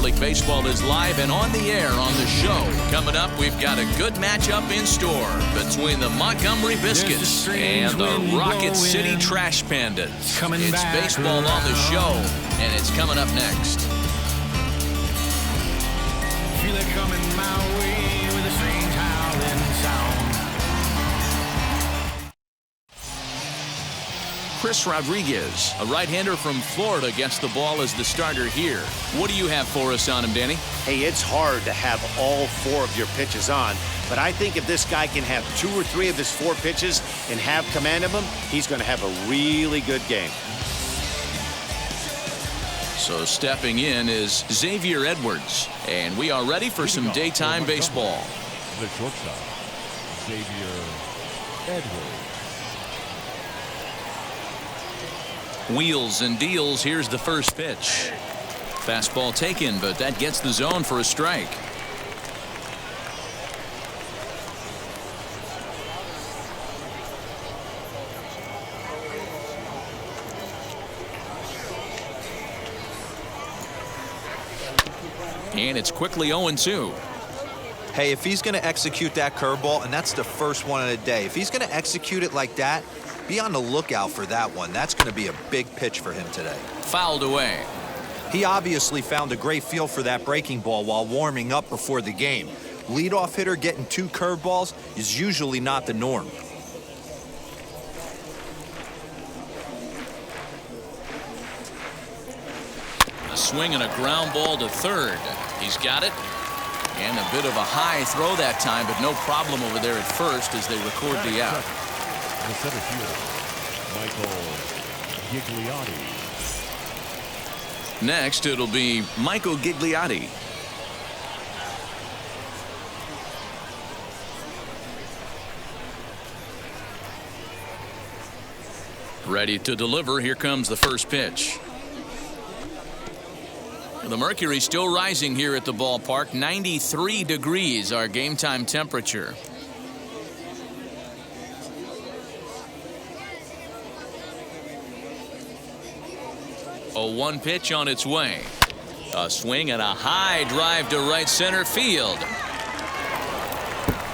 League Baseball is live and on the air on the show. Coming up, we've got a good matchup in store between the Montgomery Biscuits and the Rocket City Trash Pandas. It's baseball on the show, and it's coming up next. Feel it coming my way with a strange howling sound. Chris Rodriguez, a right-hander from Florida, gets the ball as the starter here. What do you have for us on him, Danny? Hey, it's hard to have all 4 of your pitches on, but I think if this guy can have 2 or 3 of his 4 pitches and have command of them, he's going to have a really good game. So stepping in is Xavier Edwards, and we are ready for some daytime baseball. The shortstop, Xavier Edwards. Wheels and deals. Here's the first pitch. Fastball taken, but that gets the zone for a strike. And it's quickly 0-2. Hey, if he's going to execute that curveball, and that's the first one of the day, if he's going to execute it like that, be on the lookout for that one. That's going to be a big pitch for him today. Fouled away. He obviously found a great feel for that breaking ball while warming up before the game. Leadoff hitter getting 2 curveballs is usually not the norm. A swing and a ground ball to third. He's got it. And a bit of a high throw that time, but no problem over there at first as they record the out. The center fielder, Michael Gigliotti. Next, it'll be Michael Gigliotti. Ready to deliver. Here comes the first pitch. The mercury still rising here at the ballpark. 93 degrees, our game time temperature. A 1 pitch on its way. A swing and a high drive to right center field.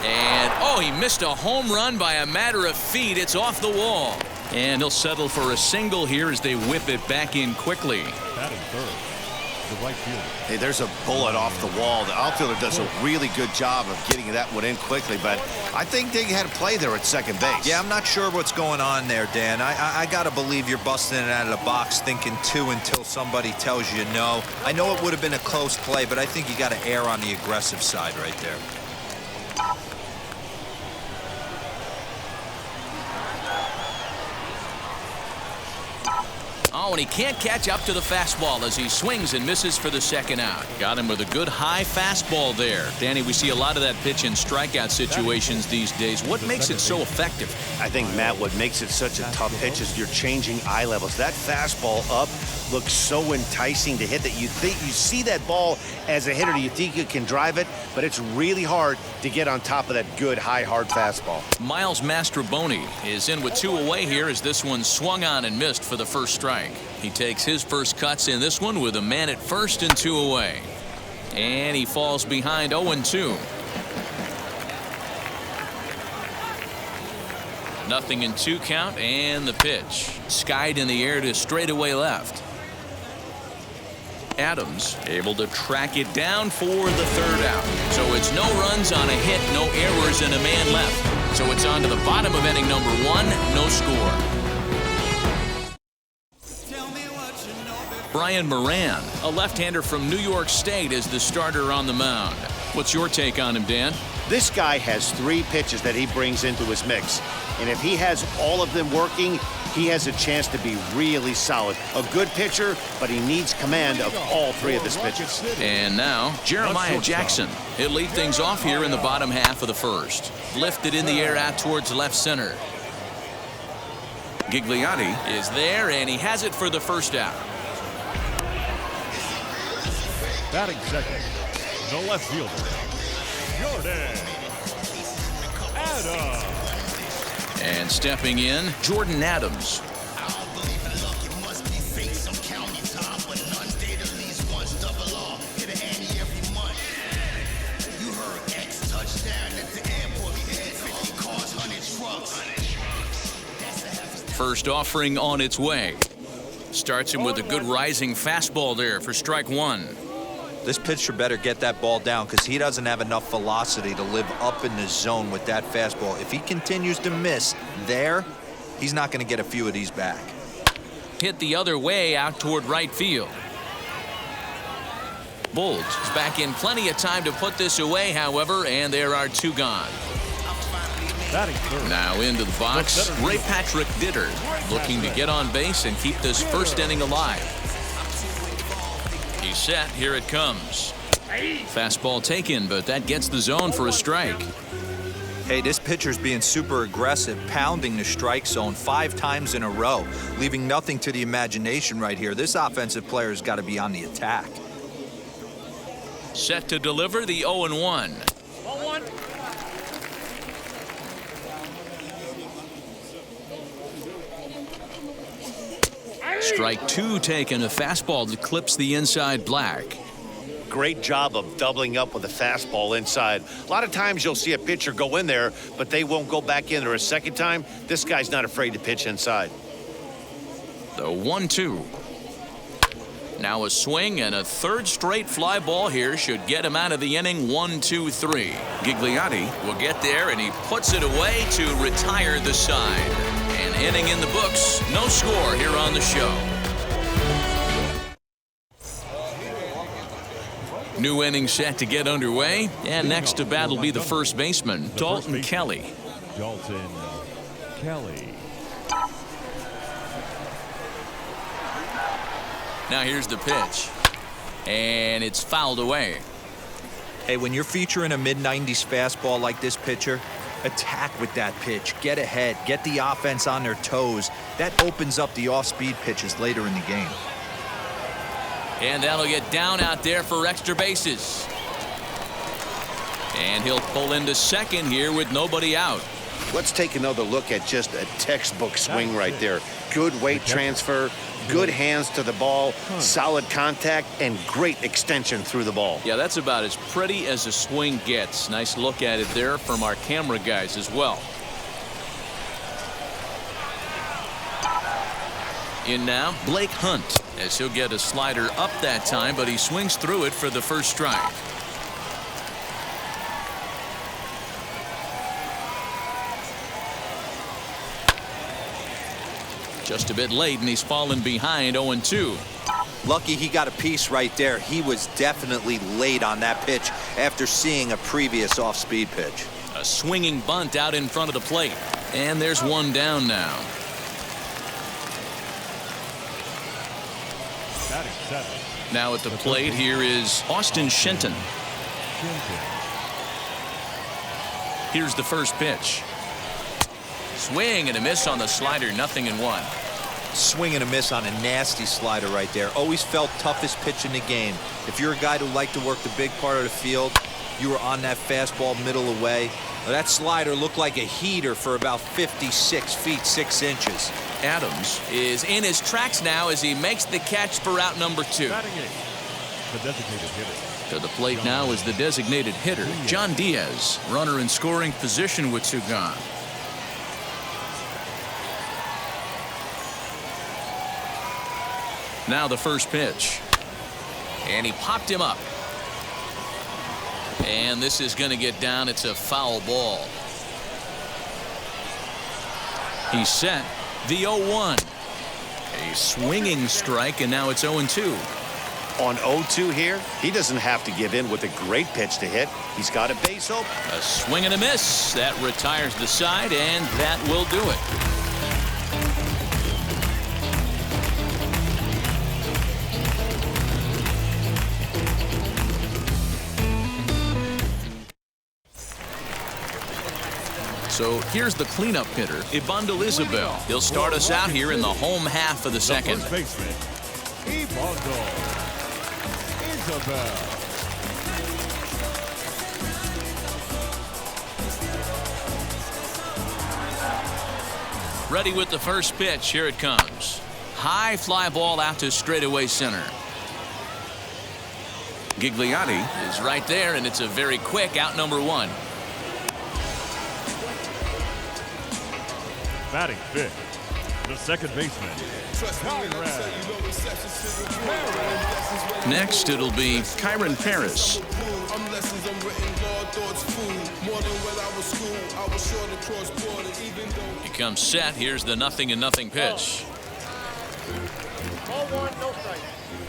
And, oh, he missed a home run by a matter of feet. It's off the wall. And he'll settle for a single here as they whip it back in quickly. Batting third, the right fielder. Hey, there's a bullet off the wall. The outfielder does a really good job of getting that one in quickly, but I think they had a play there at second base. Yeah, I'm not sure what's going on there, Dan. I got to believe you're busting it out of the box thinking 2 until somebody tells you no. I know it would have been a close play, but I think you got to err on the aggressive side right there. Oh, and he can't catch up to the fastball as he swings and misses for the second out. Got him with a good high fastball there. Danny, we see a lot of that pitch in strikeout situations these days. What makes it so effective? I think, Matt, what makes it such a tough pitch is you're changing eye levels. That fastball up looks so enticing to hit that you see that ball as a hitter, you think you can drive it, but it's really hard to get on top of that good high hard fastball. Miles Mastroboni is in with 2 away here as this one swung on and missed for the first strike. He takes his first cuts in this one with a man at first and 2 away. And he falls behind 0-2. Nothing in 2 count, and the pitch skied in the air to straightaway left. Adams able to track it down for the third out. So it's no runs on a hit, no errors, and a man left. So it's on to the bottom of inning number 1, no score. Brian Moran, a left-hander from New York State, is the starter on the mound. What's your take on him, Dan? This guy has 3 pitches that he brings into his mix, and if he has all of them working, he has a chance to be really solid. A good pitcher, but he needs command of all 3 of his pitches. And now, Jeremiah Jackson. He'll lead things off here in the bottom half of the first. Lifted in the air out towards left center. Gigliotti is there, and he has it for the first out. Batting second, the left fielder, Jordan Adams. And stepping in, Jordan Adams. First offering on its way. Starts him with a good rising fastball there for strike one. This pitcher better get that ball down because he doesn't have enough velocity to live up in the zone with that fastball. If he continues to miss there, he's not going to get a few of these back. Hit the other way out toward right field. Bolds is back in plenty of time to put this away, however, and there are two gone. Now into the box, Ray Patrick Ditter, looking to get on base and keep this first inning alive. He's set. Here it comes. Fastball taken, but that gets the zone for a strike. Hey, this pitcher's being super aggressive, pounding the strike zone 5 times in a row, leaving nothing to the imagination right here. This offensive player's got to be on the attack. Set to deliver the 0-1. Strike two taken. A fastball that clips the inside black. Great job of doubling up with a fastball inside. A lot of times you'll see a pitcher go in there, but they won't go back in there a second time. This guy's not afraid to pitch inside. The 1-2. Now a swing and a third straight fly ball here should get him out of the inning. 1-2-3. Gigliotti will get there, and he puts it away to retire the side. An inning in the books. No score here on the show. New inning set to get underway, and next to bat will be the first baseman, Dalton Kelly. Dalton Kelly. Now here's the pitch, and it's fouled away. Hey, when you're featuring a mid-90s fastball like this pitcher, attack with that pitch. Get ahead. Get the offense on their toes. That opens up the off-speed pitches later in the game. And that'll get down out there for extra bases. And he'll pull into second here with nobody out. Let's take another look at just a textbook swing right there. Good weight transfer, good hands to the ball, solid contact, and great extension through the ball. Yeah, that's about as pretty as a swing gets. Nice look at it there from our camera guys as well. In now, Blake Hunt, as he'll get a slider up that time, but he swings through it for the first strike. Just a bit late, and he's fallen behind. 0-2. Lucky he got a piece right there. He was definitely late on that pitch after seeing a previous off-speed pitch. A swinging bunt out in front of the plate. And there's one down now. Now at the plate, here is Austin Shenton. Here's the first pitch. Swing and a miss on the slider, 0-1. Swing and a miss on a nasty slider right there. Always felt toughest pitch in the game. If you're a guy who liked to work the big part of the field, you were on that fastball middle away. That slider looked like a heater for about 56 feet 6 inches. Adams is in his tracks now as he makes the catch for out number 2. The designated hitter. To the plate now is the designated hitter, John Diaz, runner in scoring position with 2 gone. Now the first pitch. And he popped him up. And this is going to get down. It's a foul ball. He's set. The 0-1. A swinging strike, and now it's 0-2. On 0-2 here, he doesn't have to give in with a great pitch to hit. He's got a base open. A swing and a miss. That retires the side, and that will do it. So here's the cleanup hitter, Ibandel Isabel. He'll start us out here in the home half of the second. First baseman, Ibandel Isabel. Ready with the first pitch. Here it comes. High fly ball out to straightaway center. Gigliotti is right there, and it's a very quick out number 1. Batting fifth, The second baseman, Next, it'll be Kyron Paris. He comes set. Here's the 0-0 pitch.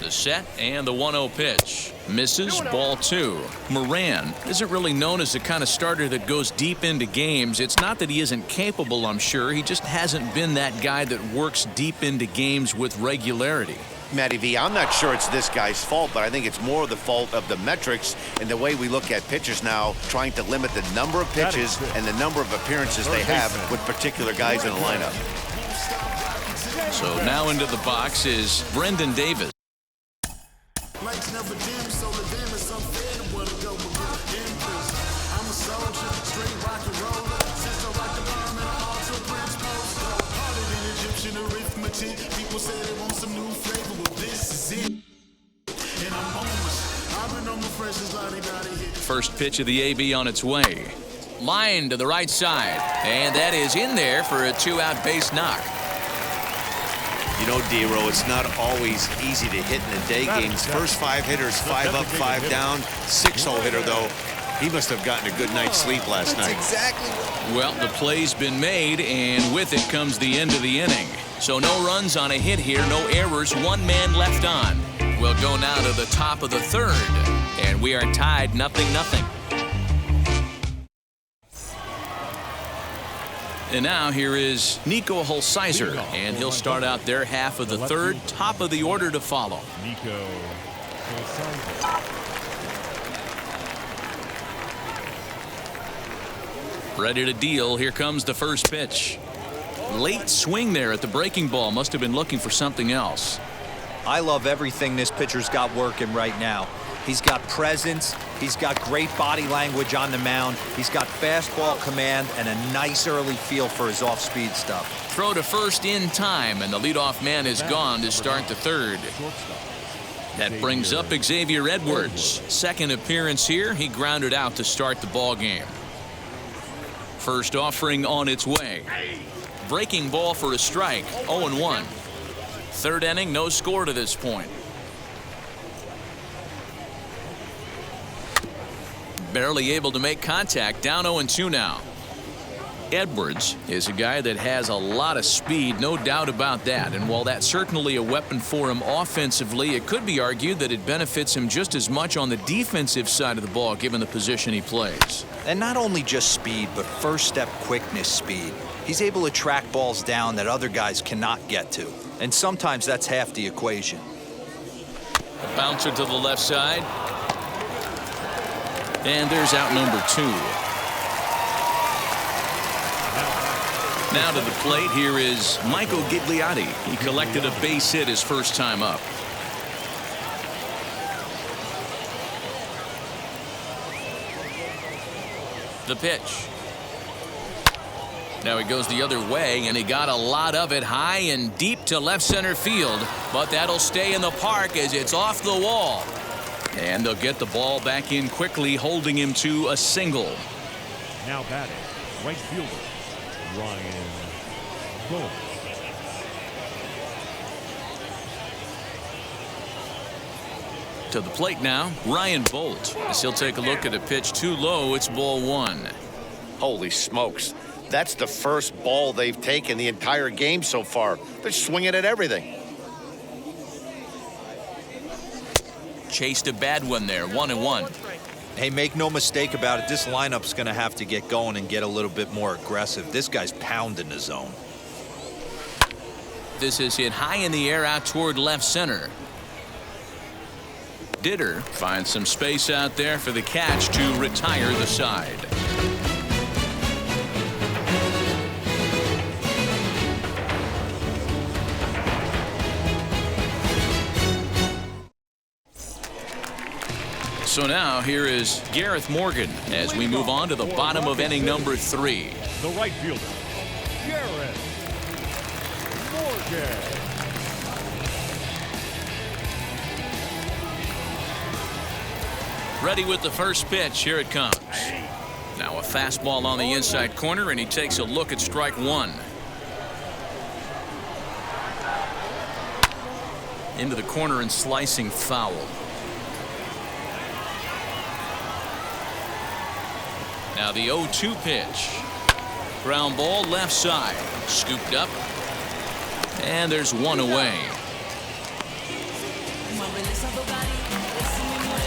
The set and the 1-0 pitch. Misses, ball 2. Moran isn't really known as the kind of starter that goes deep into games. It's not that he isn't capable, I'm sure. He just hasn't been that guy that works deep into games with regularity. Matty V, I'm not sure it's this guy's fault, but I think it's more the fault of the metrics and the way we look at pitchers now, trying to limit the number of pitches and the number of appearances they have with particular guys in the lineup. So now into the box is Brendan Davis. First pitch of the AB on its way. Line to the right side. And that is in there for a 2-out base knock. You know, D-Row, it's not always easy to hit in the day games. First 5 hitters, 5 up, 5 down. 6-hole hitter, though. He must have gotten a good night's sleep last night. Exactly right. Well, the play's been made, and with it comes the end of the inning. So no runs on a hit here, no errors, 1 man left on. We'll go now to the top of the 3rd, and we are tied 0-0. And now here is Nico Holsizer, and he'll start out their half of the 3rd, top of the order to follow. Nico Holsizer. Ready to deal. Here comes the first pitch. Late swing there at the breaking ball. Must have been looking for something else. I love everything this pitcher's got working right now. He's got presence. He's got great body language on the mound. He's got fastball command and a nice early feel for his off-speed stuff. Throw to first in time, and the leadoff man is gone to start the 3rd. That brings up Xavier Edwards. Second appearance here. He grounded out to start the ball game. First offering on its way. Breaking ball for a strike. 0-1. 3rd inning, no score to this point. Barely able to make contact. Down 0-2 now. Edwards is a guy that has a lot of speed, no doubt about that. And while that's certainly a weapon for him offensively, it could be argued that it benefits him just as much on the defensive side of the ball, given the position he plays. And not only just speed, but first step quickness speed. He's able to track balls down that other guys cannot get to. And sometimes that's half the equation. A bouncer to the left side. And there's out number 2. Now to the plate, here is Michael Gigliotti. He collected a base hit his first time up. The pitch. Now he goes the other way, and he got a lot of it high and deep to left center field. But that'll stay in the park as it's off the wall. And they'll get the ball back in quickly, holding him to a single. Now batting, right fielder, Ryan Bolt. To the plate now, Ryan Bolt. As he'll take a look at a pitch too low, it's ball 1. Holy smokes. That's the first ball they've taken the entire game so far. They're swinging at everything. Chased a bad one there, 1-1. Hey, make no mistake about it, this lineup's going to have to get going and get a little bit more aggressive. This guy's pounding the zone. This is hit high in the air out toward left center. Ditter finds some space out there for the catch to retire the side. So now here is Gareth Morgan as we move on to the bottom of inning number 3. The right fielder, Gareth Morgan. Ready with the first pitch. Here it comes. Now a fastball on the inside corner, and he takes a look at strike 1. into the corner and slicing foul. Now the 0-2 pitch. Ground ball left side. Scooped up. And there's one away.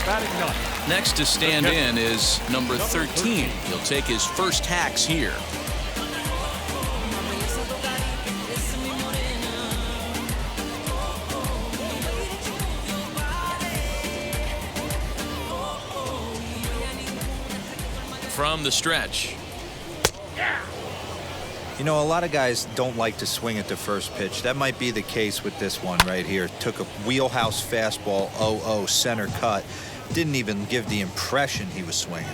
Batting ninth. Next to stand in is number 13. He'll take his first hacks here. From the stretch. You know, a lot of guys don't like to swing at the first pitch. That might be the case with this one right here. Took a wheelhouse fastball, 0-0 center cut. Didn't even give the impression he was swinging.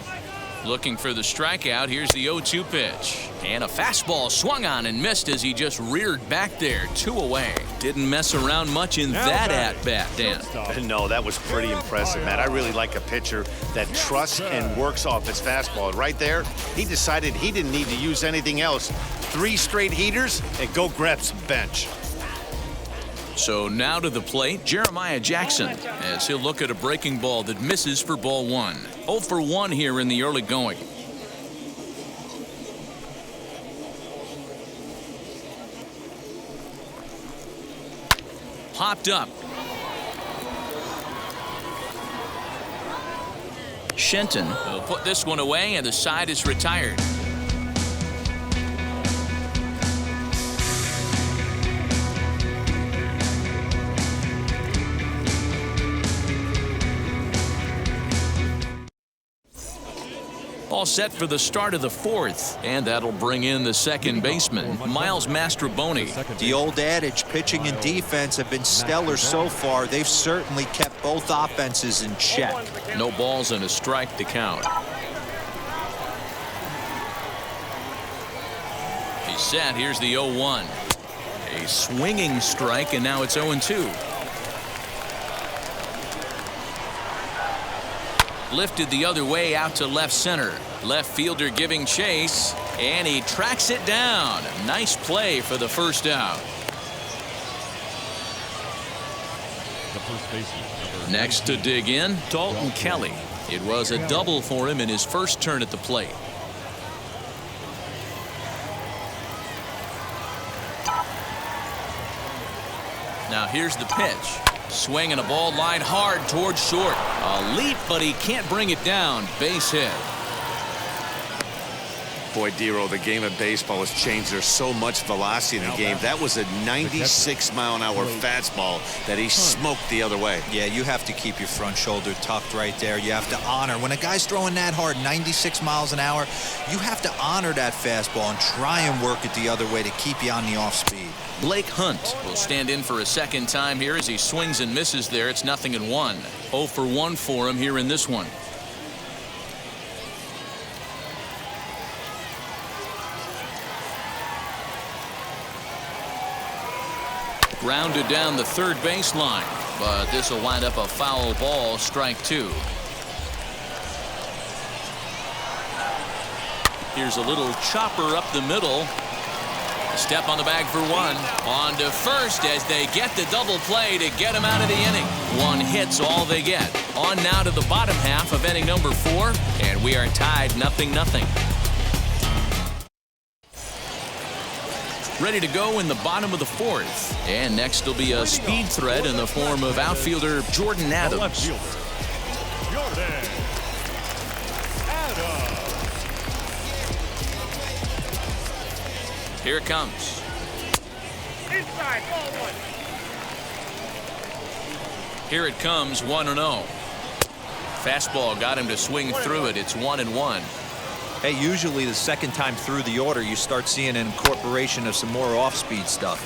Looking for the strikeout. Here's the 0-2 pitch. And a fastball swung on and missed as he just reared back there. 2 away. Didn't mess around much in that at-bat, Dan. No, that was pretty impressive, Matt. I really like a pitcher that trusts and works off his fastball. Right there, he decided he didn't need to use anything else. 3 straight heaters and go grab some bench. So now to the plate, Jeremiah Jackson, as he'll look at a breaking ball that misses for ball 1. 0 for 1 here in the early going. Popped up. Shenton will put this one away, and the side is retired. All set for the start of the 4th, and that'll bring in the second baseman, Miles Mastroboni. The old adage, pitching and defense have been stellar so far. They've certainly kept both offenses in check. No balls and a strike to count. He's set. Here's the 0-1. A swinging strike, and now it's 0-2. Lifted the other way out to left center. Left fielder giving chase, and he tracks it down. Nice play for the first out. The first baseman. Next to dig in, Dalton Kelly. It was a double for him in his first turn at the plate. Now here's the pitch. Swinging a ball line hard towards short. A leap, but he can't bring it down. Base hit. Boy, Dero, the game of baseball has changed. There's so much velocity in the game. That was a 96-mile-an-hour fastball that he smoked the other way. Yeah, you have to keep your front shoulder tucked right there. You have to honor. When a guy's throwing that hard, 96 miles an hour, you have to honor that fastball and try and work it the other way to keep you on the off speed. Blake Hunt will stand in for a second time here as he swings and misses there. It's 0-1. 0 for 1 for him here in this one. Grounded down the third baseline, but this will wind up a foul ball, strike 2. Here's a little chopper up the middle. A step on the bag for 1. On to first as they get the double play to get him out of the inning. 1 hit's all they get. On now to the bottom half of inning number 4, and we are tied 0-0. Ready to go in the bottom of the 4th. And next will be a speed threat in the form of outfielder Jordan Left Adams. fielder. Jordan Adams. Here it comes. Inside, ball 1. Here it comes, 1-0. Fastball got him to swing through it. It's 1-1. Hey, usually the second time through the order, you start seeing an incorporation of some more off-speed stuff.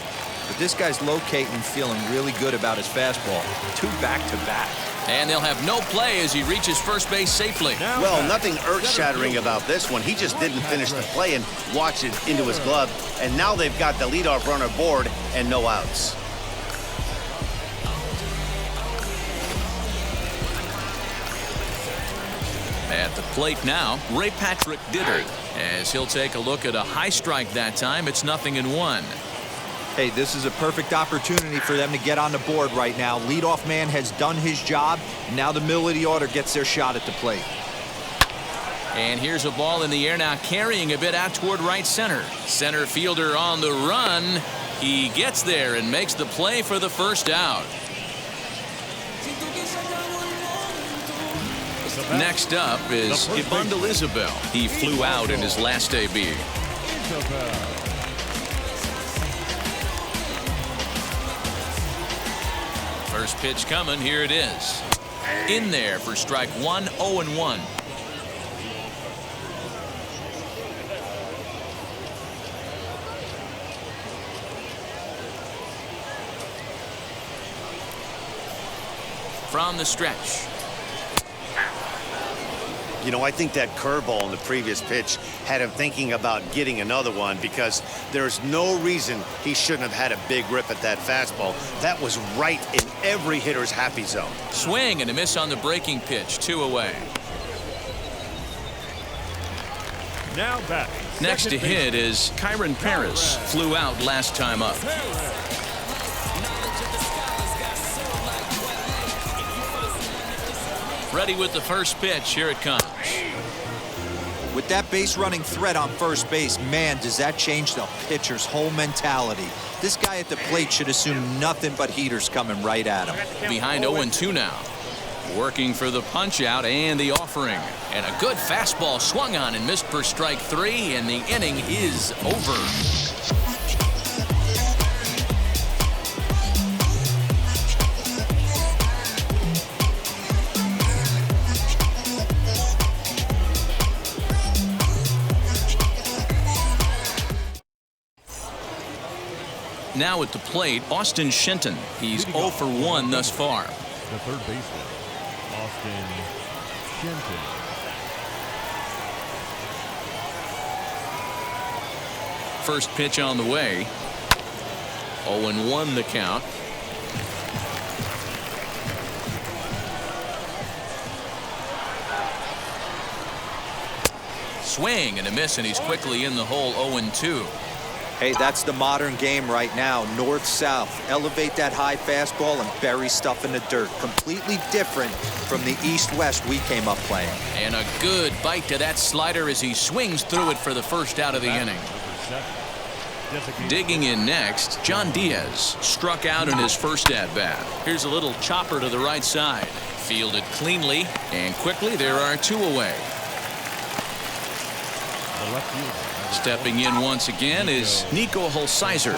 But this guy's locating and feeling really good about his fastball. 2 back-to-back. And they'll have no play as he reaches first base safely. Well, nothing earth-shattering about this one. He just didn't finish the play and watched it into his glove. And now they've got the leadoff runner aboard and no outs. At the plate now, Ray Patrick Ditter, as he'll take a look at a high strike that time. It's 0-1. Hey, this is a perfect opportunity for them to get on the board right now. Leadoff man has done his job. Now the middle of the order gets their shot at the plate. And here's a ball in the air now, carrying a bit out toward right center. Center fielder on the run. He gets there and makes the play for the first out. Next up is Ibundal Isabel. He flew out in his last debut. First pitch coming. Here it is. In there for strike one, 0-1. From the stretch. You know, I think that curveball in the previous pitch had him thinking about getting another one, because there's no reason he shouldn't have had a big rip at that fastball. That was right in every hitter's happy zone. Swing and a miss on the breaking pitch. 2 away. Now back. Next to hit is Kyron Paris. Flew out last time up. Ready with the first pitch. Here it comes. With that base running threat on first base, man, does that change the pitcher's whole mentality. This guy at the plate should assume nothing but heaters coming right at him. Behind 0-2 now. Working for the punch out and the offering. And a good fastball swung on and missed for strike 3, and the inning is over. Now at the plate, Austin Shenton. He's 0 for 1 thus far. The third baseman, Austin Shenton. First pitch on the way. 0-1 the count. Swing and a miss, and he's quickly in the hole. 0-2. Hey, that's the modern game right now. North-south. Elevate that high fastball and bury stuff in the dirt. Completely different from the east-west we came up playing. And a good bite to that slider as he swings through it for the first out of the inning. Digging in next, John Diaz struck out in his first at-bat. Here's a little chopper to the right side. Fielded cleanly and quickly. There are 2 away. The left fielder. Stepping in once again is Nico Holsizer.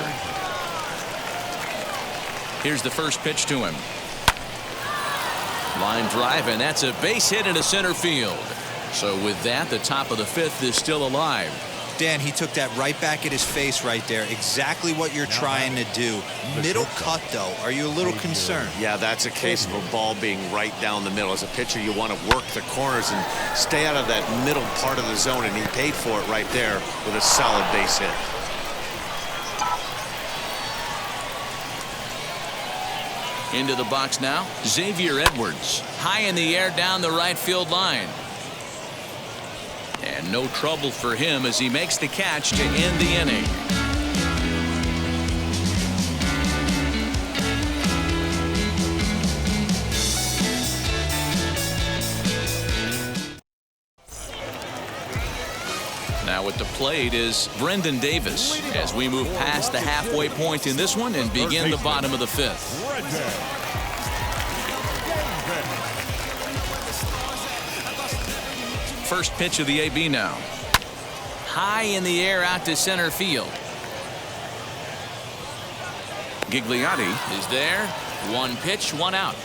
Here's the first pitch to him. Line drive, and that's a base hit into center field. So with that, the top of the 5th is still alive. Dan, he took that right back at his face right there. Exactly what you're trying to do. Middle cut, though. Are you a little concerned? Yeah, that's a case of a ball being right down the middle. As a pitcher, you want to work the corners and stay out of that middle part of the zone, and he paid for it right there with a solid base hit. Into the box now, Xavier Edwards. High in the air down the right field line. And no trouble for him as he makes the catch to end the inning. Now at the plate is Brendan Davis as we move past the halfway point in this one and begin the bottom of the 5th. First pitch of the AB now. High in the air out to center field. Gigliotti is there. 1 pitch, 1 out.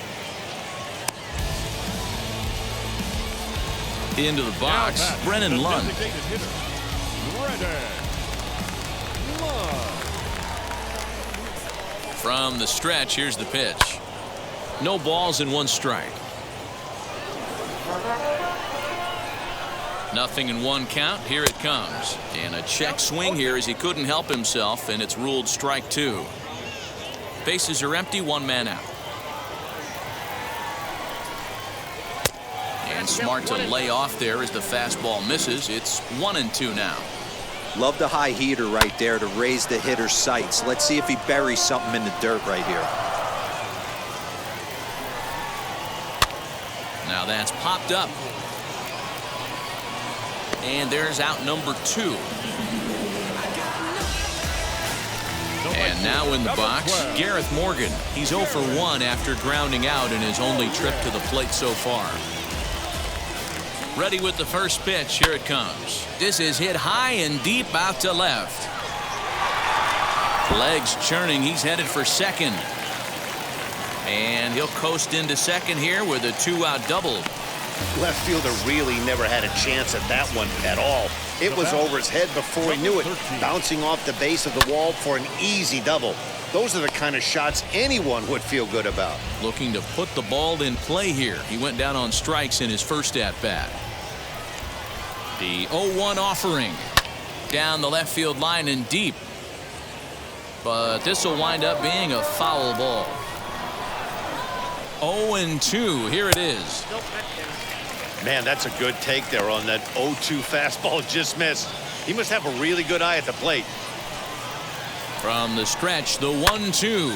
Into the box, Brennan Lund. From the stretch, here's the pitch. No balls and 1 strike. Nothing in 1 count. Here it comes. And a check swing here as he couldn't help himself, and it's ruled strike 2. Bases are empty, 1 man out. And smart to lay off there as the fastball misses. It's 1-2 now. Love the high heater right there to raise the hitter's sights. Let's see if he buries something in the dirt right here. Now that's popped up. And there's out number 2. And now in the box, Gareth Morgan. He's 0 for 1 after grounding out in his only trip to the plate so far. Ready with the first pitch. Here it comes. This is hit high and deep out to left. Legs churning. He's headed for second. And he'll coast into second here with a 2-out double. Left fielder really never had a chance at that one at all. It was over his head before he knew it, bouncing off the base of the wall for an easy double. Those are the kind of shots anyone would feel good about. Looking to put the ball in play here. He went down on strikes in his first at-bat. The 0-1 offering. Down the left field line and deep. But this will wind up being a foul ball. 0-2. Here it is. Man, that's a good take there on that 0-2 fastball just missed. He must have a really good eye at the plate. From the stretch, the 1-2.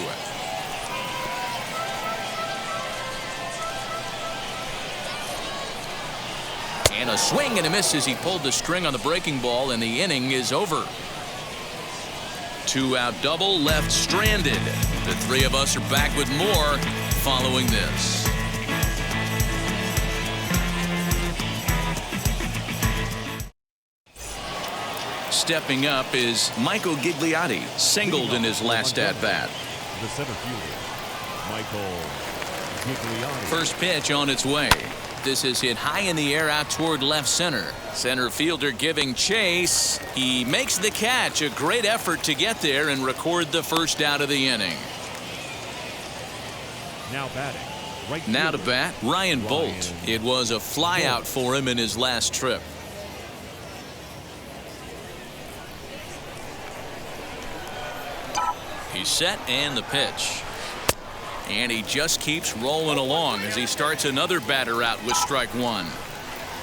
And a swing and a miss as he pulled the string on the breaking ball, and the inning is over. 2-out double, left stranded. The three of us are back with more following this. Stepping up is Michael Gigliotti, singled in his last at-bat. The center fielder, Michael Gigliotti. First pitch on its way. This is hit high in the air out toward left center. Center fielder giving chase. He makes the catch. A great effort to get there and record the first out of the inning. Now batting. Right now to fielder, bat, Ryan Bolt. It was a flyout for him in his last trip. He's set and the pitch. And he just keeps rolling along as he starts another batter out with strike one.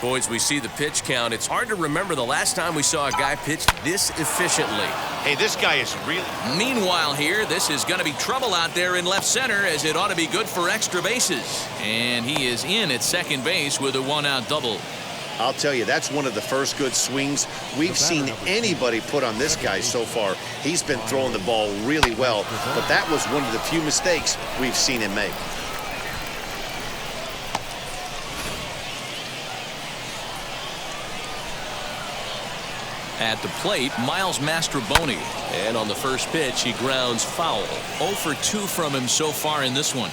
Boys, we see the pitch count. It's hard to remember the last time we saw a guy pitch this efficiently. Hey, this guy is really... Meanwhile here, this is going to be trouble out there in left center, as it ought to be good for extra bases. And he is in at second base with a 1-out double. I'll tell you, that's one of the first good swings we've seen anybody put on this guy so far. He's been throwing the ball really well, but that was one of the few mistakes we've seen him make. At the plate, Miles Mastrobuoni. And on the first pitch, he grounds foul. 0 for 2 from him so far in this one.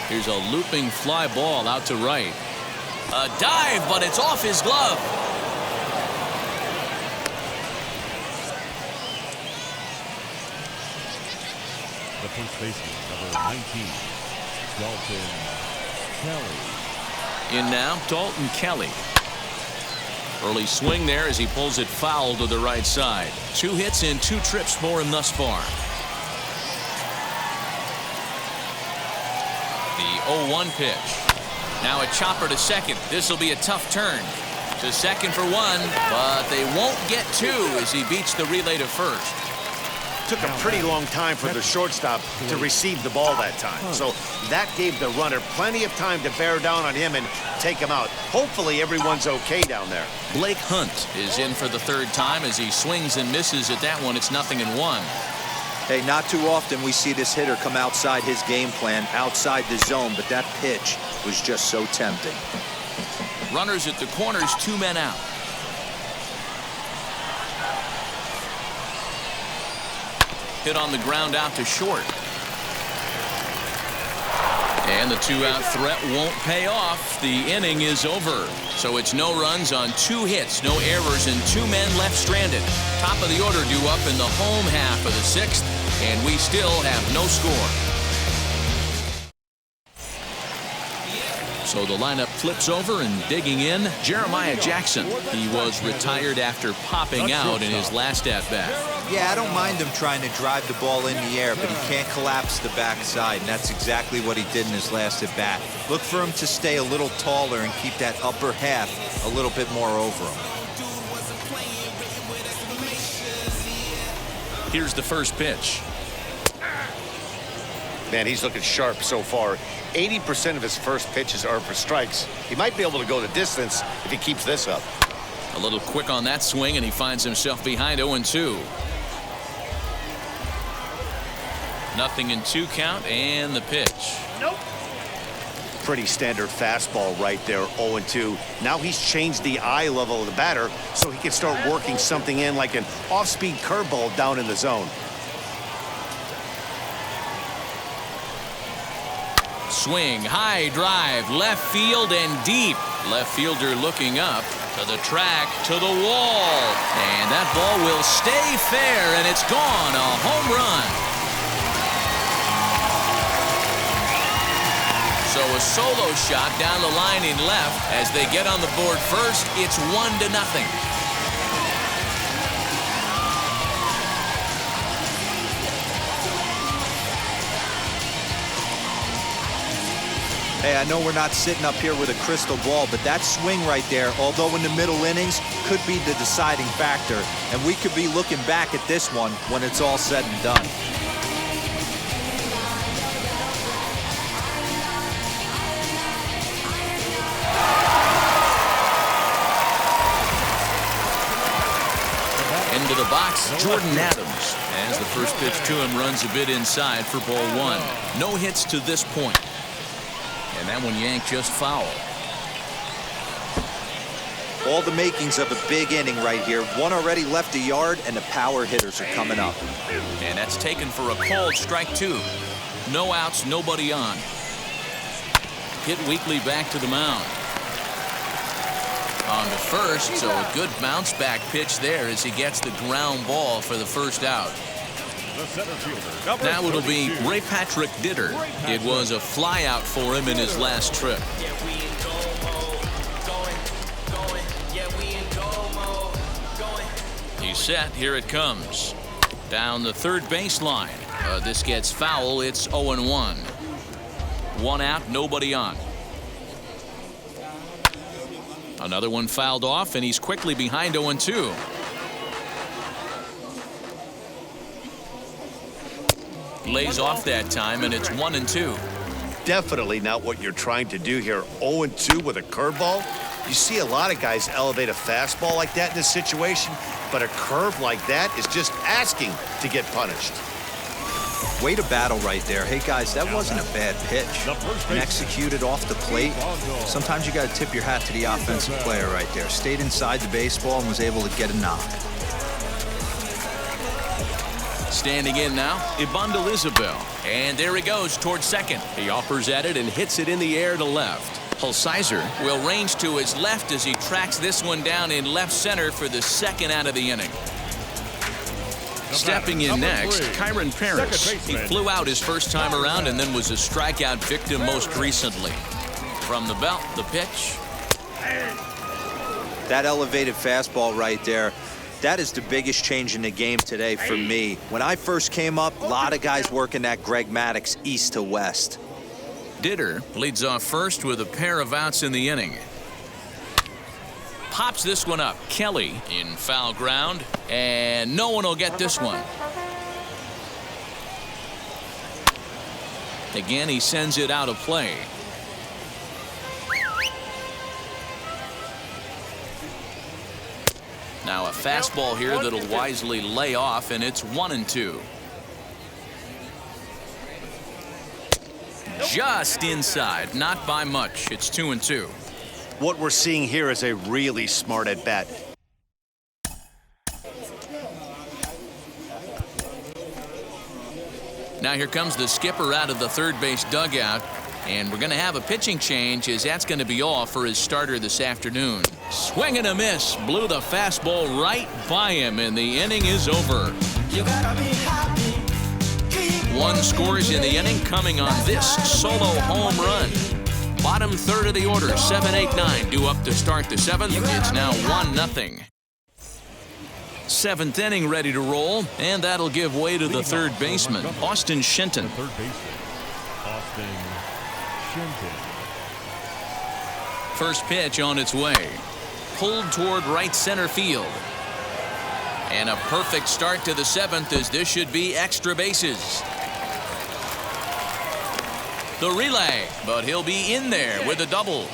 Here's a looping fly ball out to right. A dive, but it's off his glove. The first baseman, number 19, Dalton Kelly. In now, Dalton Kelly. Early swing there as he pulls it foul to the right side. 2 hits and 2 trips for him thus far. The 0-1 pitch. Now a chopper to second. This will be a tough turn. To second for 1, but they won't get 2 as he beats the relay to first. Took a pretty long time for the shortstop to receive the ball that time. So that gave the runner plenty of time to bear down on him and take him out. Hopefully everyone's okay down there. Blake Hunt is in for the 3rd time as he swings and misses at that one. It's 0-1. Hey, not too often we see this hitter come outside his game plan, outside the zone, but that pitch was just so tempting. Runners at the corners, 2 men out. Hit on the ground out to short. And the 2-out threat won't pay off. The inning is over. So it's no runs on 2 hits, no errors, and 2 men left stranded. Top of the order due up in the home half of the 6th, and we still have no score. So the lineup flips over, and digging in, Jeremiah Jackson. He was retired after popping out in his last at-bat. Yeah, I don't mind him trying to drive the ball in the air, but he can't collapse the backside, and that's exactly what he did in his last at-bat. Look for him to stay a little taller and keep that upper half a little bit more over him. Here's the first pitch. Man, he's looking sharp so far. 80% of his first pitches are for strikes. He might be able to go the distance if he keeps this up. A little quick on that swing, and he finds himself behind 0-2. Nothing in 2 count, and the pitch. Nope. Pretty standard fastball right there, 0-2. Now he's changed the eye level of the batter so he can start working something in like an off-speed curveball down in the zone. Swing, high drive, left field and deep. Left fielder looking up to the track, to the wall. And that ball will stay fair, and it's gone. A home run. So a solo shot down the line in left. As they get on the board first, it's 1-0. Hey, I know we're not sitting up here with a crystal ball, but that swing right there, although in the middle innings, could be the deciding factor. And we could be looking back at this one when it's all said and done. Into the box, Jordan Adams. As the first pitch to him runs a bit inside for ball 1. No hits to this point. And that one yanked just foul. All the makings of a big inning right here. One already left the yard, and the power hitters are coming up. And that's taken for a called strike 2. No outs, nobody on. Hit weakly back to the mound. On to first, so a good bounce back pitch there as he gets the ground ball for the first out. Now it'll be Ray Patrick Ditter. It was a flyout for him in his last trip. He's set. Here it comes. Down the third baseline. This gets foul. It's 0-1. 1 out, nobody on. Another one fouled off, and he's quickly behind 0-2. Lays off that time, and it's 1-2. Definitely not what you're trying to do here. 0-2 with a curveball. You see a lot of guys elevate a fastball like that in this situation, but a curve like that is just asking to get punished. Way to battle right there. Hey, guys, that wasn't a bad pitch. And executed off the plate. Sometimes you got to tip your hat to the offensive player right there. Stayed inside the baseball and was able to get a knock. Standing in now, Ibandel Isabel. And there he goes towards second. He offers at it and hits it in the air to left. Hulsizer will range to his left as he tracks this one down in left center for the second out of the inning. Stepping in next, Kyron Paris. He flew out his first time around and then was a strikeout victim most recently. From the belt, the pitch. That elevated fastball right there, that is the biggest change in the game today for me. When I first came up, a lot of guys working that Greg Maddux east to west. Ditter leads off first with a pair of outs in the inning. Pops this one up. Kelly in foul ground, and no one will get this one. Again, he sends it out of play. Now a fastball here that'll wisely lay off, and it's 1-2. Just inside, not by much. It's 2-2. What we're seeing here is a really smart at bat. Now here comes the skipper out of the third base dugout, and we're going to have a pitching change, as that's going to be all for his starter this afternoon. Swing and a miss, blew the fastball right by him, and the inning is over. One scores in the inning, coming on this solo home run. Bottom third of the order, 7, 8, 9 due up to start the seventh. It's now 1-0. Seventh inning ready to roll, and that'll give way to the third baseman, Austin Shenton. Third baseman, Austin Shenton. First pitch on its way. Pulled toward right center field. And a perfect start to the seventh, as this should be extra bases. The relay, but he'll be in there with a double.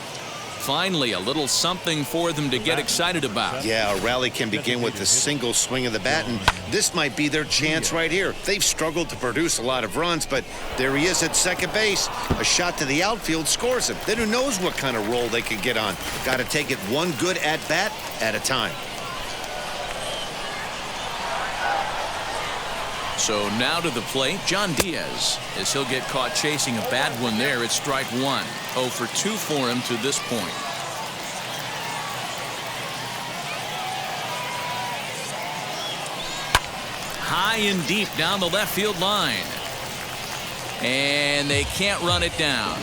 Finally, a little something for them to get excited about. Yeah, a rally can begin with a single swing of the bat, and this might be their chance right here. They've struggled to produce a lot of runs, but there he is at second base. A shot to the outfield scores him. Then who knows what kind of roll they could get on. Got to take it one good at-bat at a time. So now to the plate, John Diaz, as he'll get caught chasing a bad one there at strike one. 0 for 2 for him to this point. High and deep down the left field line. And they can't run it down.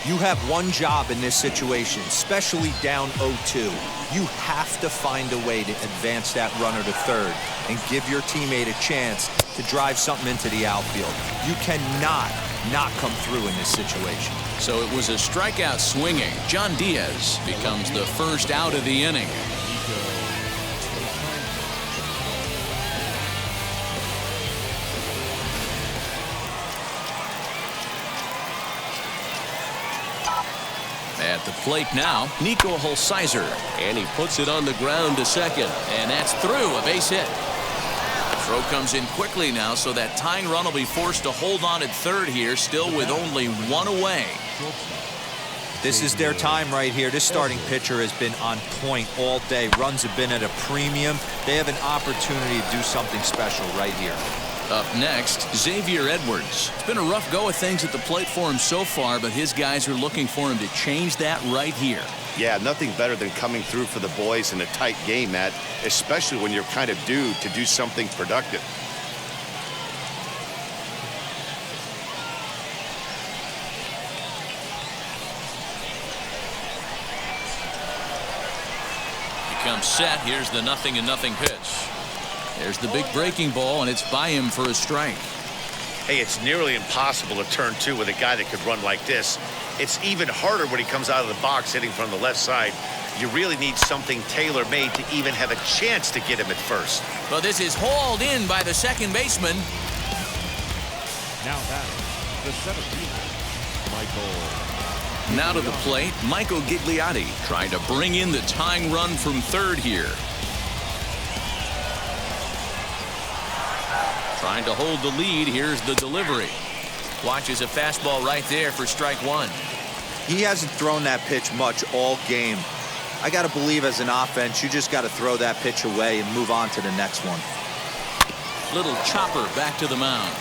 You have one job in this situation, especially down 0-2. You have to find a way to advance that runner to third and give your teammate a chance to drive something into the outfield. You cannot not come through in this situation. So it was a strikeout swinging. John Diaz becomes the first out of the inning. At the plate now, Nico Holsizer, and he puts it on the ground to second, and that's through, a base hit. Throw comes in quickly now, so that tying run will be forced to hold on at third here, still with only one away. This is their time right here. This starting pitcher has been on point all day. Runs have been at a premium. They have an opportunity to do something special right here. Up next, Xavier Edwards. It's been a rough go of things at the plate for him so far, but his guys are looking for him to change that right here. Yeah, nothing better than coming through for the boys in a tight game, Matt, especially when you're kind of due to do something productive. He comes set. Here's the 0-0 pitch. There's the big breaking ball, and it's by him for a strike. Hey, it's nearly impossible to turn two with a guy that could run like this. It's even harder when he comes out of the box hitting from the left side. You really need something tailor-made to even have a chance to get him at first. Well, this is hauled in by the second baseman. Now batting, the center fielder, Michael. Now to the plate, Michael Gigliotti, trying to bring in the tying run from third here. Trying to hold the lead. Here's the delivery. Watches a fastball right there for strike one. He hasn't thrown that pitch much all game. I got to believe as an offense, you just got to throw that pitch away and move on to the next one. Little chopper back to the mound.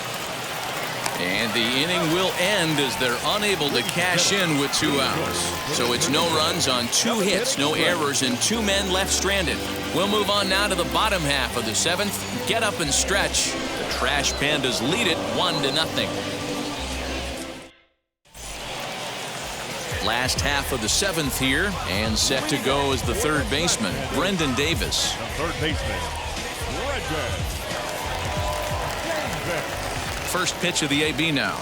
And the inning will end as they're unable to cash in with 2 outs. So it's no runs on 2 hits, no errors, and 2 men left stranded. We'll move on now to the bottom half of the seventh. Get up and stretch. The Trash Pandas lead it 1-0. Last half of the seventh here, and set to go is the third baseman, Brendan Davis. The third baseman, Rokect. First pitch of the AB now.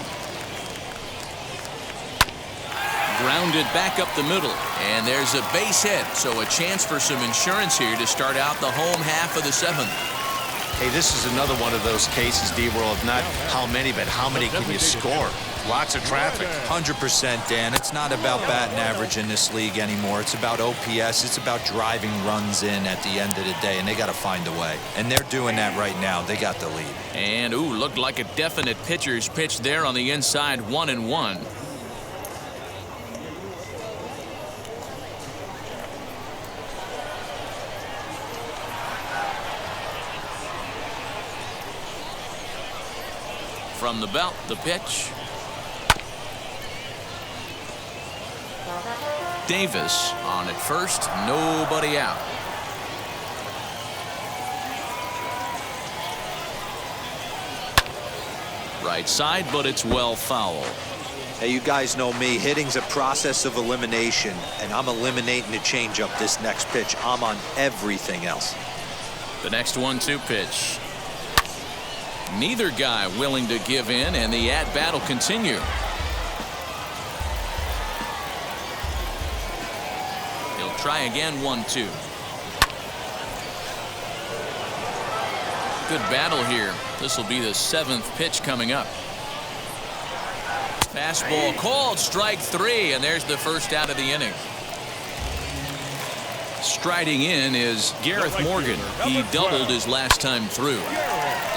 Grounded back up the middle, and there's a base hit, so a chance for some insurance here to start out the home half of the seventh. Hey, this is another one of those cases, D-World, not how many, but how many can you score? Lots of traffic. 100%, Dan. It's not about batting average in this league anymore. It's about OPS. It's about driving runs in at the end of the day, and they got to find a way. And they're doing that right now. They got the lead. And, ooh, looked like a definite pitcher's pitch there on the inside, 1-1. From the belt, the pitch. Davis on at first, nobody out. Right side, but it's well foul. Hey, you guys know me. Hitting's a process of elimination, and I'm eliminating the changeup this next pitch. I'm on everything else. The next 1-2 pitch. Neither guy willing to give in, and the at-bat will continue. He'll try again. 1-2. Good battle here. This will be the 7th pitch coming up. Fastball called, strike 3, and there's the first out of the inning. Striding in is Gareth Morgan. He doubled his last time through.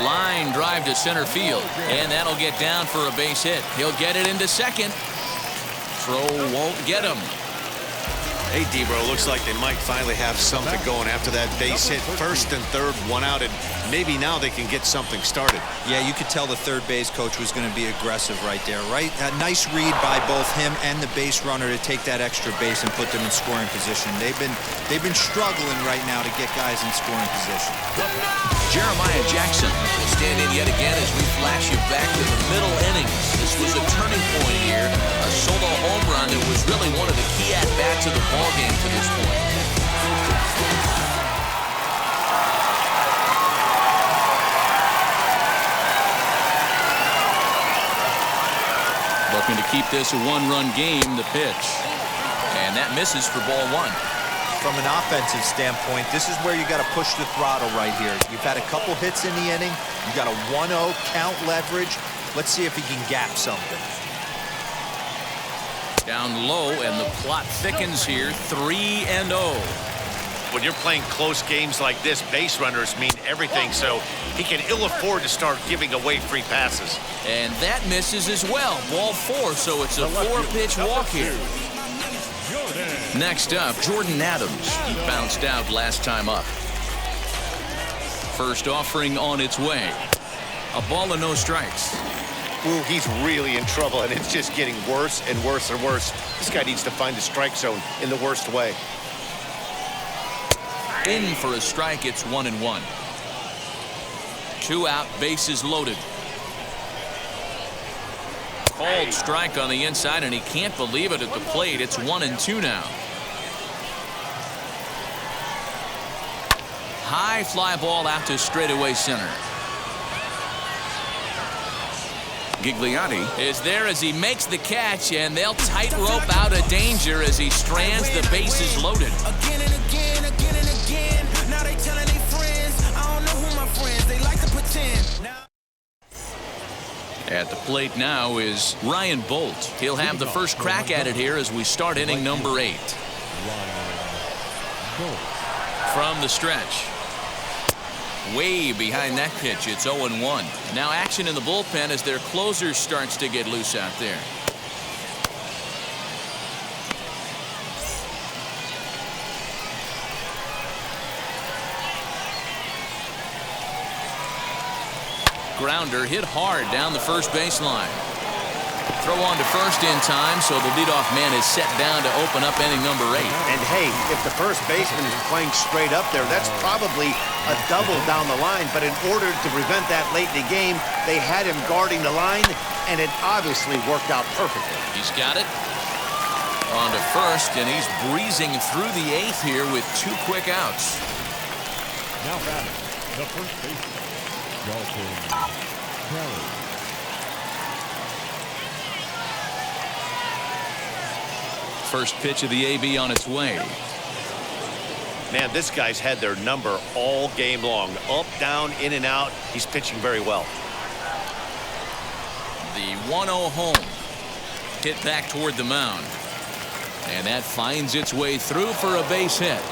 Line drive to center field, and that'll get down for a base hit. He'll get it into second. Throw won't get him. Hey, Debro, looks like they might finally have something going after that base hit. First and third, 1 out, and maybe now they can get something started. Yeah, you could tell the third base coach was going to be aggressive right there, right? A nice read by both him and the base runner to take that extra base and put them in scoring position. They've been struggling right now to get guys in scoring position. Jeremiah Jackson will stand in yet again as we flash you back to the middle innings. This was a turning point here, a solo home run that was really one of the key at-bats of the ball game to this point. Looking to keep this a 1-run game, the pitch. And that misses for ball 1. From an offensive standpoint, this is where you got to push the throttle right here. You've had a couple hits in the inning. You got a 1-0 count leverage. Let's see if he can gap something. Down low, and the plot thickens here. 3-0. When you're playing close games like this, base runners mean everything, so he can ill afford to start giving away free passes. And that misses as well. Ball 4, so it's a 4-pitch walk here. Next up, Jordan Adams. He bounced out last time up. First offering on its way. A ball and no strikes. Ooh, he's really in trouble, and it's just getting worse and worse and worse. This guy needs to find the strike zone in the worst way. In for a strike, it's 1-1. 2 out, bases loaded. Called strike on the inside, and he can't believe it at the plate. It's 1-2 now. High fly ball out to straightaway center. Gigliotti is there as he makes the catch, and they'll tightrope out of danger as he strands the bases loaded. Again and again, again and again. Now they telling their friends, I don't know who my friends, they like to pretend. Now at the plate now is Ryan Bolt. He'll have the first crack at it here as we start inning number 8. From the stretch. Way behind that pitch, it's 0-1. Now action in the bullpen as their closer starts to get loose out there. Grounder hit hard down the first baseline. Throw on to first in time, so the leadoff man is set down to open up inning number 8. And hey, if the first baseman is playing straight up there, that's probably a double down the line. But in order to prevent that late in the game, they had him guarding the line, and it obviously worked out perfectly. He's got it. On to first, and he's breezing through the 8th here with 2 quick outs. Now batting, the first baseman, Dalton Kelly. First pitch of the AB on its way. Man, this guy's had their number all game long. Up, down, in and out. He's pitching very well. The 1-0 home. Hit back toward the mound. And that finds its way through for a base hit.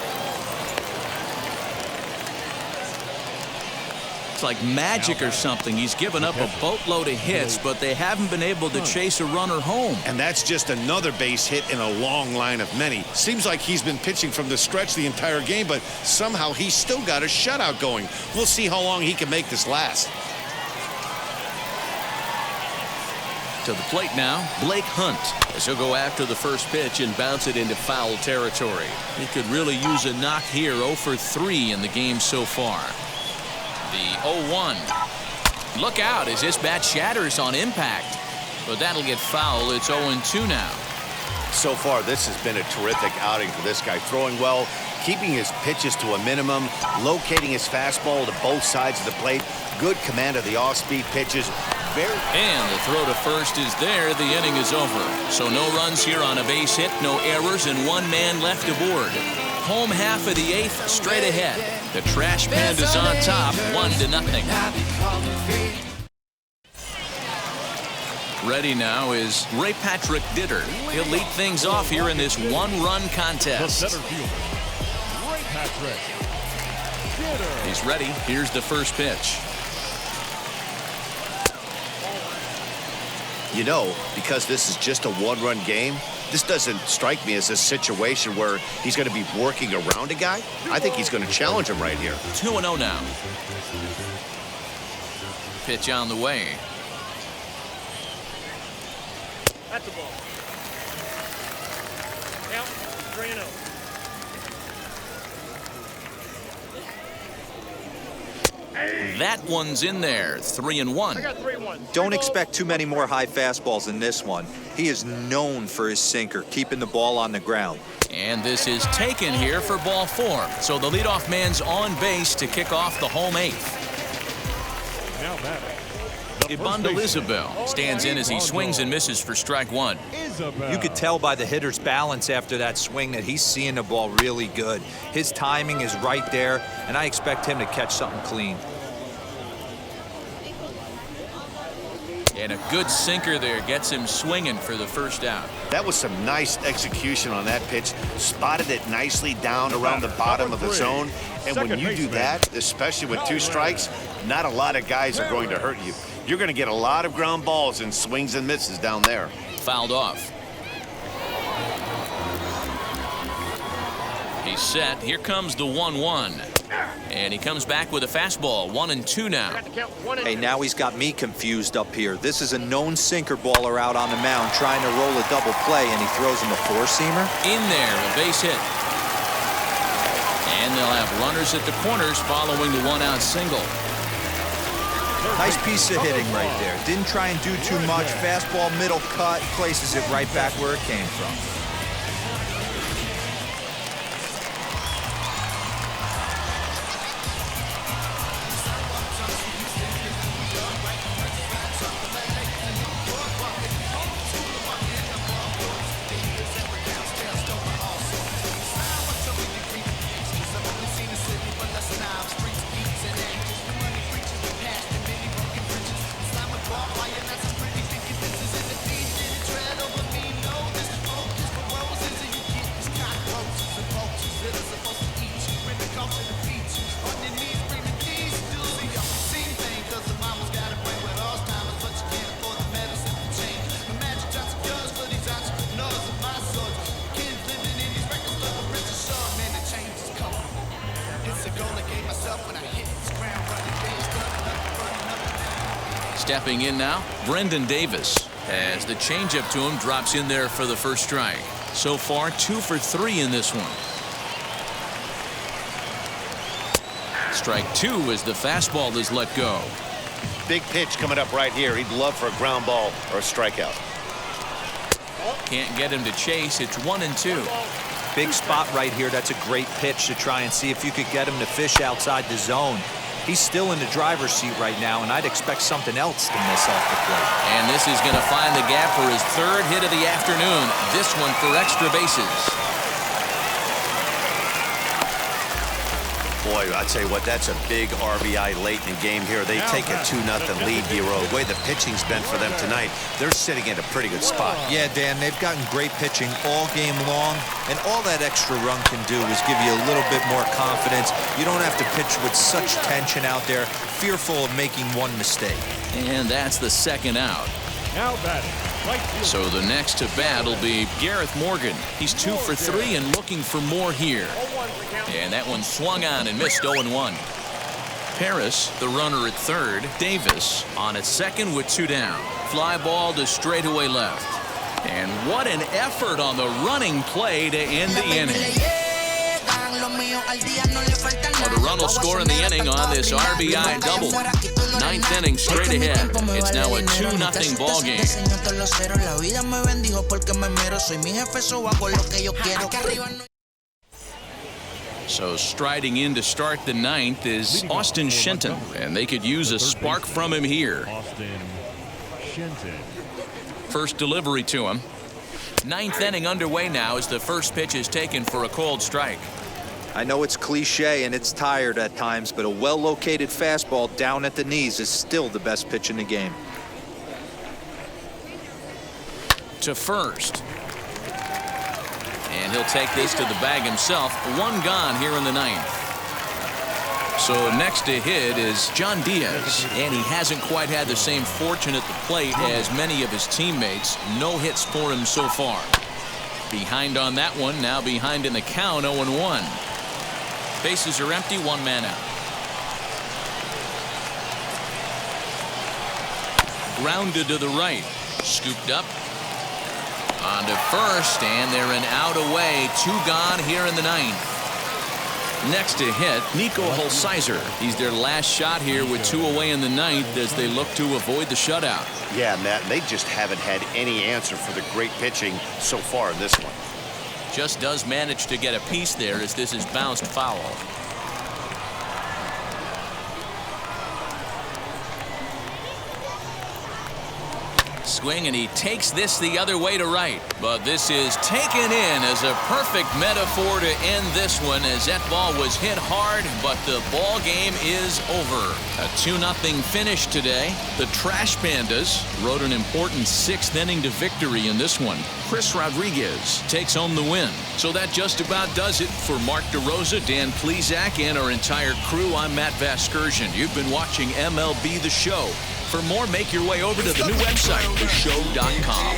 It's like magic or something. He's given up a boatload of hits, but they haven't been able to chase a runner home. And that's just another base hit in a long line of many. Seems like he's been pitching from the stretch the entire game, but somehow he's still got a shutout going. We'll see how long he can make this last. To the plate now, Blake Hunt, as he'll go after the first pitch and bounce it into foul territory. He could really use a knock here. 0 for 3 in the game so far. The 0-1. Look out as this bat shatters on impact. but that'll get foul. It's 0-2 now. So far, this has been a terrific outing for this guy. Throwing well, keeping his pitches to a minimum, locating his fastball to both sides of the plate. Good command of the off-speed pitches. And the throw to first is there. The inning is over. So no runs here on a base hit, no errors, and one man left aboard. Home half of the eighth, straight ahead. The Trash Pandas on top, 1-0. Ready now is Ray Patrick Ditter. He'll lead things off here in this one-run The contest. center fielder, Ray Patrick. Ditter. He's ready. Here's the first pitch. You know, because this is just a one-run game, this doesn't strike me as a situation where he's going to be working around a guy. I think he's going to challenge him right here. 2-0 now. Pitch on the way. That's the ball. Out, 3-0. That one's in there. 3-1. I got 3-1. Don't expect too many more high fastballs in this one. He is known for his sinker, keeping the ball on the ground. And this is taken here for ball 4. So the leadoff man's on base to kick off the home eighth. Now batting. Ibandel Isabel stands in as he swings and misses for strike 1. You could tell by the hitter's balance after that swing that he's seeing the ball really good. His timing is right there, and I expect him to catch something clean. And a good sinker there gets him swinging for the first out. That was some nice execution on that pitch. Spotted it nicely down around the bottom of the zone. And when you do that, especially with 2 strikes, not a lot of guys are going to hurt you. You're going to get a lot of ground balls and swings and misses down there. Fouled off. He's set. Here comes the 1-1. And he comes back with a fastball. 1-2 now. Hey, now he's got me confused up here. This is a known sinker baller out on the mound trying to roll a double play, and he throws him a 4-seamer. In there, a base hit. And they'll have runners at the corners following the 1-out single. Nice piece of hitting right there. Didn't try and do too much. Fastball, middle cut, places it right back where it came from. Stepping in now, Brendan Davis, as the changeup to him drops in there for the first strike. So far, 2 for 3 in this one. Strike 2 as the fastball is let go. Big pitch coming up right here. He'd love for a ground ball or a strikeout. Can't get him to chase. It's 1-2. Big spot right here. That's a great pitch to try and see if you could get him to fish outside the zone. He's still in the driver's seat right now, and I'd expect something else to miss off the plate. And this is going to find the gap for his 3rd hit of the afternoon. This one for extra bases. Boy, I tell you what, that's a big RBI late in the game here. They take a 2-0 lead, Hero. The way the pitching's been for them tonight, they're sitting in a pretty good spot. Yeah, Dan, they've gotten great pitching all game long, and all that extra run can do is give you a little bit more confidence. You don't have to pitch with such tension out there, fearful of making one mistake. And that's the 2nd out. Now batting. Right field. So the next to bat will be Gareth Morgan. He's 2 for 3 and looking for more here. And that one swung on and missed 0-1. Paris, the runner at 3rd. Davis on at 2nd with 2 down. Fly ball to straightaway left. And what an effort on the running play to end the inning. But a run will score in the inning on this RBI double. Ninth inning straight ahead. It's now a 2-0 ball game. So striding in to start the ninth is Austin Shenton, and they could use a spark from him here. Austin Shenton. First delivery to him. Ninth inning underway now as the first pitch is taken for a called strike. I know it's cliche and it's tired at times, but a well-located fastball down at the knees is still the best pitch in the game. To first. And he'll take this to the bag himself. One gone here in the ninth. So next to hit is John Diaz, and he hasn't quite had the same fortune at the plate as many of his teammates. No hits for him so far. Behind on that one, now behind in the count, 0-1. Bases are empty, one man out. Grounded to the right, scooped up. On to first, and they're an out away. Two gone here in the ninth. Next to hit, Nico Holsizer. He's their last shot here with two away in the ninth as they look to avoid the shutout. Yeah, Matt, they just haven't had any answer for the great pitching so far in this one. Just does manage to get a piece there as this is bounced foul. Swing, and he takes this the other way to right. But this is taken in as a perfect metaphor to end this one, as that ball was hit hard, but the ball game is over. A 2-0 finish today. The Trash Pandas rode an important 6th inning to victory in this one. Chris Rodriguez takes home the win. So that just about does it for Mark DeRosa, Dan Plesac, and our entire crew. I'm Matt Vasgersian. You've been watching MLB The Show. For more, make your way over to the new website, theshow.com.